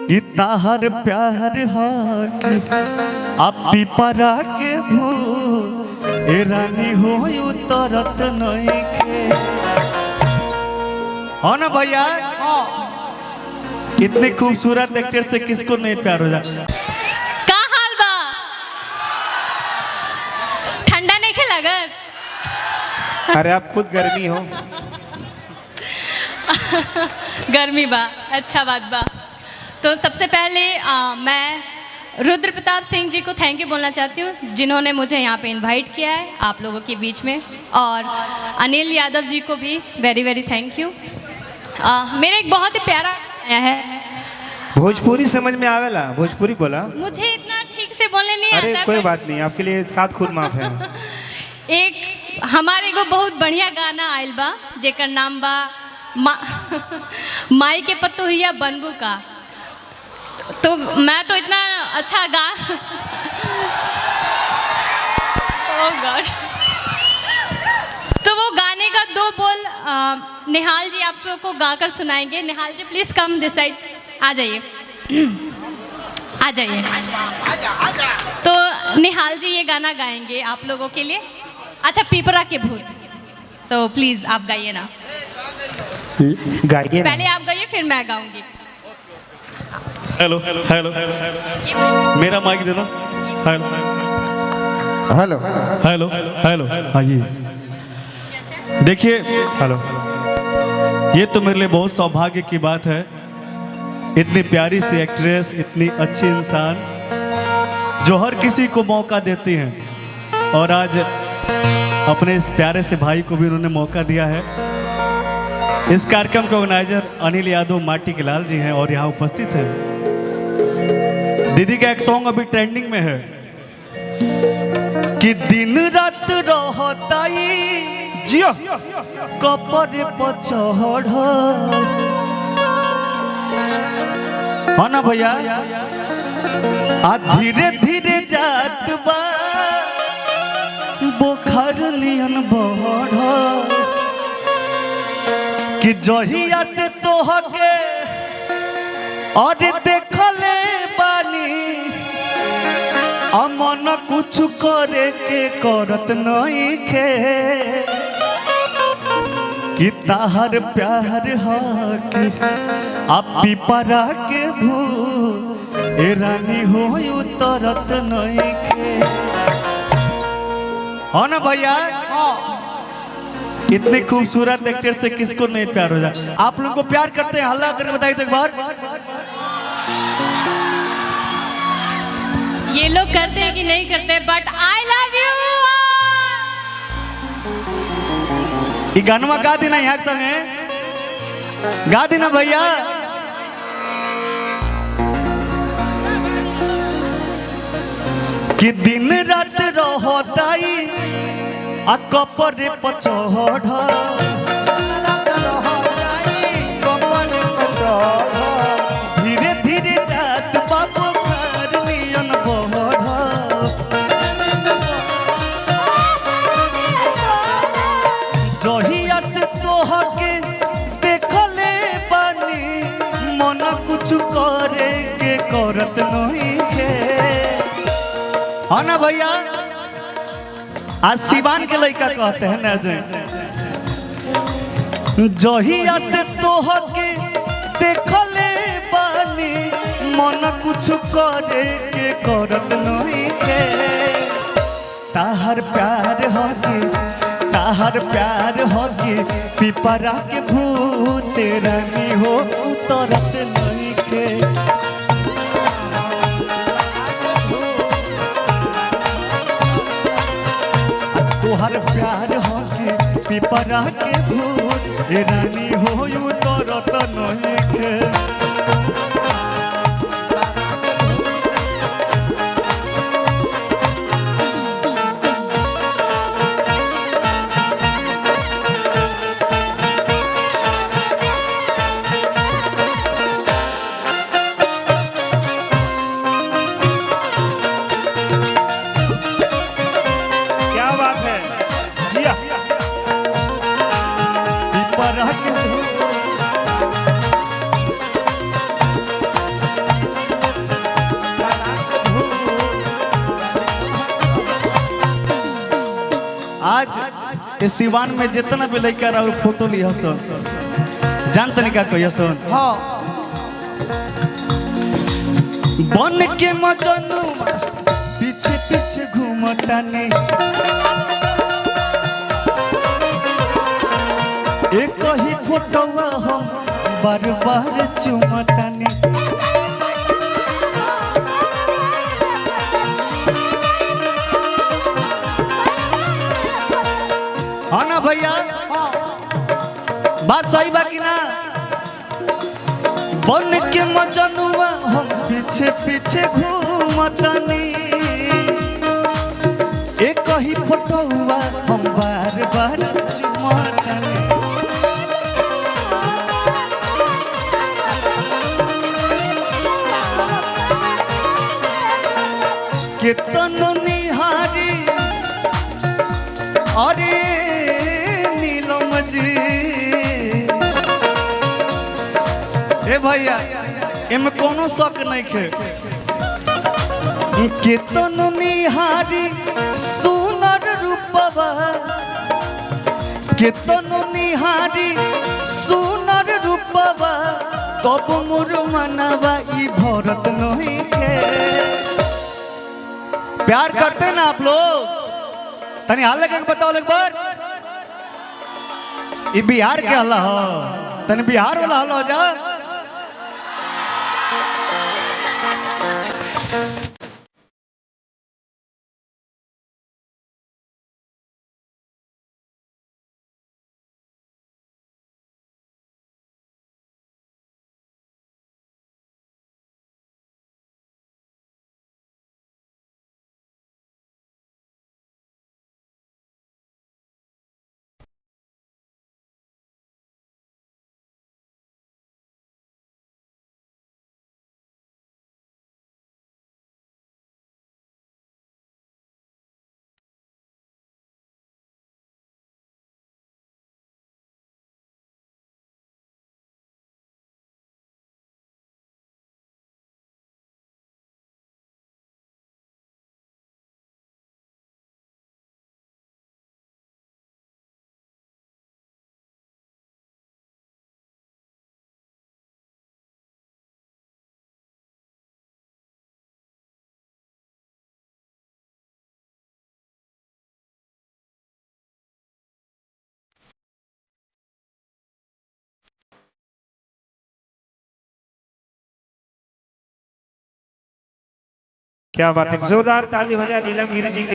कि ताहर प्यार हाकी आप पिपरा के भूल ए रानी हो उतरत नहीं के हो ना भैया। इतनी खूबसूरत एक्टर से किसको नहीं प्यार हो जाता। का हाल बा? ठंडा नहीं खे लगत? अरे आप खुद गर्मी हो। गर्मी बा, अच्छा बात बा। तो सबसे पहले मैं रुद्र प्रताप सिंह जी को थैंक यू बोलना चाहती हूँ जिन्होंने मुझे यहाँ पे इनवाइट किया है आप लोगों के बीच में, और अनिल यादव जी को भी वेरी वेरी थैंक यू। मेरा एक बहुत ही प्यारा आया है। भोजपुरी समझ में आवेला? भोजपुरी बोला? मुझे इतना ठीक से बोलने नहीं अरे आता। कोई बात नहीं, आपके लिए 7 खुद माफ है। एक हमारे को बहुत बढ़िया गाना आयल बा जेकर नाम बा माई के पतोहिया बनबू का। तो मैं तो इतना अच्छा गा ओह गॉड। तो वो गाने का 2 बोल निहाल जी आप लोगों को गाकर सुनाएंगे। निहाल जी प्लीज कम दिस साइड, आ जाइए आ जाइए। तो निहाल जी ये गाना गाएंगे आप लोगों के लिए। अच्छा, पिपरा के भूत। सो प्लीज आप गाइए ना। गाइए। पहले आप गाइए फिर मैं गाऊंगी। हेलो हेलो हेलो मेरा माइक देना। हेलो हेलो हेलो हेलो आइए देखिए। हेलो, ये तो मेरे लिए बहुत सौभाग्य की बात है। इतनी प्यारी सी एक्ट्रेस, इतनी अच्छी इंसान जो हर किसी को मौका देती हैं, और आज अपने इस प्यारे से भाई को भी उन्होंने मौका दिया है। इस कार्यक्रम के ऑर्गेनाइजर अनिल यादव माटी के लाल जी हैं और यहाँ उपस्थित हैं। दीदी का एक सॉन्ग अभी ट्रेंडिंग में है कि दिन रात रहताई जियो कपड़े पर चढ़, है ना भैया? आ धीरे धीरे जात बा बोखर नियन बढ़, कि जहिया से तोहके और देखले बानी अमन कुछ करे के करत नहीं खे, कि ताहर प्यार हाकी आप पिपरा के भूल ए रानी हो उतरत नहीं के, हो ना भैया? इतनी खूबसूरत एक्टर से किसको नहीं प्यार हो जाए। आप लोगों को प्यार करते हैं, हल्ला करके बताइए तो एक बार। ये लोग करते हैं कि नहीं करते, बट आई लव यू। ये गाना गा देना यहाँ के संगे, गा देना भैया। कि दिन रात रहताई आ कपड़े पर चढ़, धीरे धीरे जात बाबू घर नियन बढ़, जहिया से तोहके देखले बानी मन कुछ करे के करत नहीं के, है ना भैया? आज सिवान के लड़का कहते हैं ना जहिया से तोहके देखले बानी मन कुछ करे के करत नहीं के, ताहर प्यार होगी ताहर प्यार होगी पिपरा के भूत रानी हो उतरत नहीं के, तोहर प्यार होगी पिपरा के भूत रानी हो उतरत नहीं के। ये सिवान में जितना भी लड़का रहा फोटो लिया सन जान तनी का कहिया सन हाँ बन के मजनू पीछे पीछे घूमता ने एक ही फोटोवा हम बार बार चुमता ने हाँ ना भैया बात सही बा कि ना बन के मजनुआ हम पीछे पीछे घूमतनी एक ही फोटोवा हम बार बार चुमतनी केतनो निहारी अरे नीलम जी ए भैया एमे कोनो शक नहीं खे केतनो निहारी सुनर रूपवा केतनो निहारी सुनर रूपवा तब मोर मनवा ई भरत नहीं खे प्यार करते ना आप लोग तनी हाल लगे बताओ एक बार ये बिहार के हल्ला हो तनी बिहार वाला हल्ला हो जा क्या बात है जोरदार ताली बजा नीलम गिरी जी